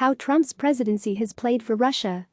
How Trump's presidency has played for Russia.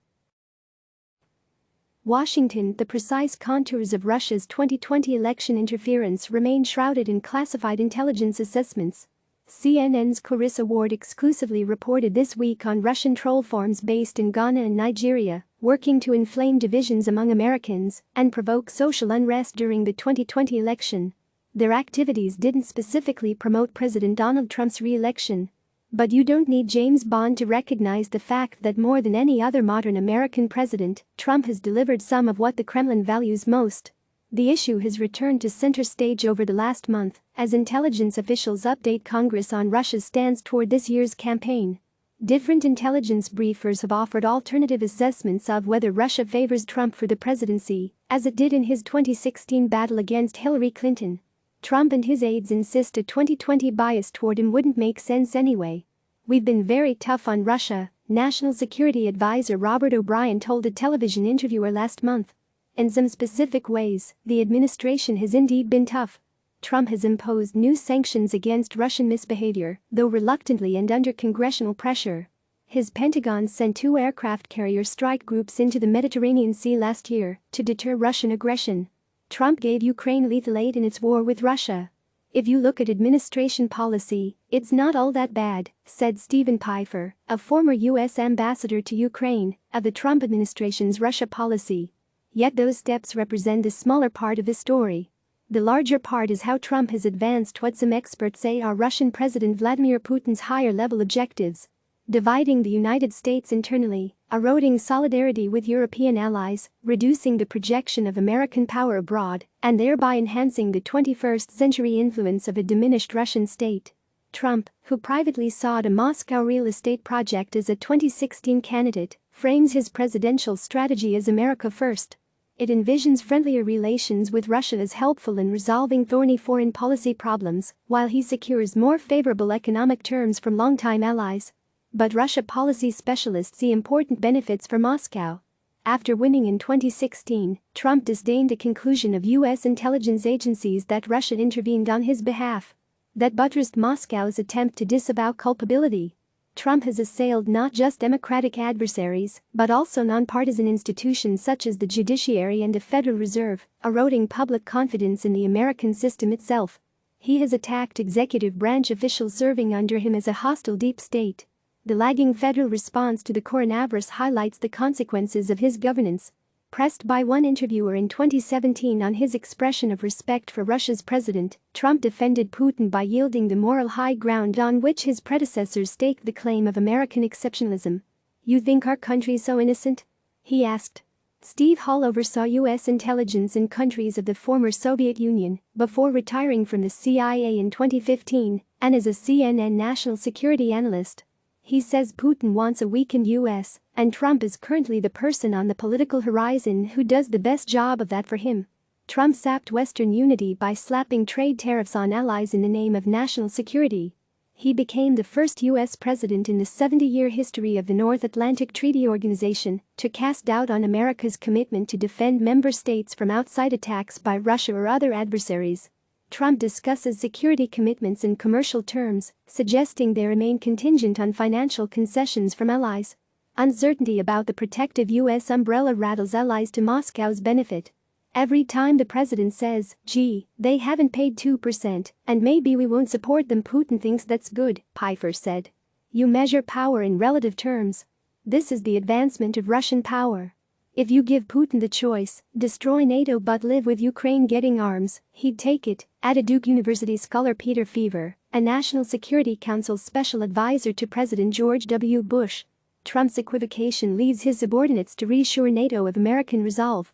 Washington, the precise contours of Russia's 2020 election interference remain shrouded in classified intelligence assessments. CNN's Clarissa Ward exclusively reported this week on Russian troll farms based in Ghana and Nigeria, working to inflame divisions among Americans and provoke social unrest during the 2020 election. Their activities didn't specifically promote President Donald Trump's re-election. But you don't need James Bond to recognize the fact that more than any other modern American president, Trump has delivered some of what the Kremlin values most. The issue has returned to center stage over the last month as intelligence officials update Congress on Russia's stance toward this year's campaign. Different intelligence briefers have offered alternative assessments of whether Russia favors Trump for the presidency, as it did in his 2016 battle against Hillary Clinton. Trump and his aides insist a 2020 bias toward him wouldn't make sense anyway. "We've been very tough on Russia," National Security Advisor Robert O'Brien told a television interviewer last month. "In some specific ways, the administration has indeed been tough." Trump has imposed new sanctions against Russian misbehavior, though reluctantly and under congressional pressure. His Pentagon sent 2 aircraft carrier strike groups into the Mediterranean Sea last year to deter Russian aggression. Trump gave Ukraine lethal aid in its war with Russia. "If you look at administration policy, it's not all that bad," said Stephen Pfeiffer, a former U.S. ambassador to Ukraine, of the Trump administration's Russia policy. Yet those steps represent the smaller part of the story. The larger part is how Trump has advanced what some experts say are Russian President Vladimir Putin's higher-level objectives: dividing the United States internally, eroding solidarity with European allies, reducing the projection of American power abroad, and thereby enhancing the 21st-century influence of a diminished Russian state. Trump, who privately sought a Moscow real estate project as a 2016 candidate, frames his presidential strategy as America first. It envisions friendlier relations with Russia as helpful in resolving thorny foreign policy problems, while he secures more favorable economic terms from longtime allies. But Russia policy specialists see important benefits for Moscow. After winning in 2016, Trump disdained the conclusion of U.S. intelligence agencies that Russia intervened on his behalf. That buttressed Moscow's attempt to disavow culpability. Trump has assailed not just democratic adversaries, but also nonpartisan institutions such as the judiciary and the Federal Reserve, eroding public confidence in the American system itself. He has attacked executive branch officials serving under him as a hostile deep state. The lagging federal response to the coronavirus highlights the consequences of his governance. Pressed by one interviewer in 2017 on his expression of respect for Russia's president, Trump defended Putin by yielding the moral high ground on which his predecessors staked the claim of American exceptionalism. "You think our country's so innocent?" he asked. Steve Hall oversaw U.S. intelligence in countries of the former Soviet Union before retiring from the CIA in 2015 and is a CNN national security analyst. He says Putin wants a weakened U.S., and Trump is currently the person on the political horizon who does the best job of that for him. Trump sapped Western unity by slapping trade tariffs on allies in the name of national security. He became the first U.S. president in the 70-year history of the North Atlantic Treaty Organization to cast doubt on America's commitment to defend member states from outside attacks by Russia or other adversaries. Trump discusses security commitments in commercial terms, suggesting they remain contingent on financial concessions from allies. Uncertainty about the protective U.S. umbrella rattles allies to Moscow's benefit. "Every time the president says, 'Gee, they haven't paid 2%, and maybe we won't support them,' Putin thinks that's good," Pfeiffer said. "You measure power in relative terms. This is the advancement of Russian power. If you give Putin the choice, destroy NATO but live with Ukraine getting arms, he'd take it," added Duke University scholar Peter Feaver, a National Security Council special advisor to President George W. Bush. Trump's equivocation leads his subordinates to reassure NATO of American resolve.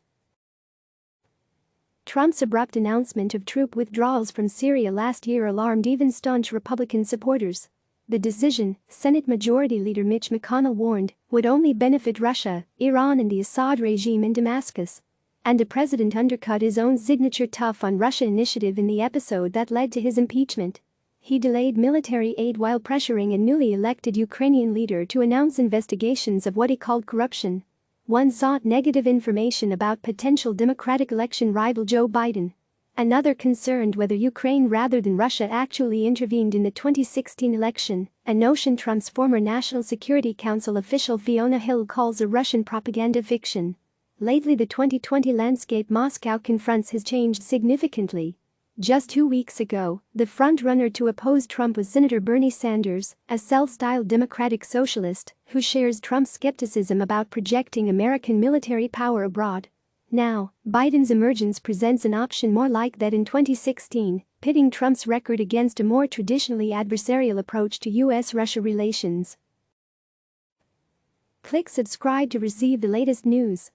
Trump's abrupt announcement of troop withdrawals from Syria last year alarmed even staunch Republican supporters. The decision, Senate Majority Leader Mitch McConnell warned, would only benefit Russia, Iran and the Assad regime in Damascus. And the president undercut his own signature tough on Russia initiative in the episode that led to his impeachment. He delayed military aid while pressuring a newly elected Ukrainian leader to announce investigations of what he called corruption. One sought negative information about potential Democratic election rival Joe Biden. Another concerned whether Ukraine rather than Russia actually intervened in the 2016 election, a notion Trump's former National Security Council official Fiona Hill calls a Russian propaganda fiction. Lately the 2020 landscape Moscow confronts has changed significantly. Just 2 weeks ago, the front-runner to oppose Trump was Senator Bernie Sanders, a self-styled democratic socialist who shares Trump's skepticism about projecting American military power abroad. Now, Biden's emergence presents an option more like that in 2016, pitting Trump's record against a more traditionally adversarial approach to U.S.-Russia relations. Click subscribe to receive the latest news.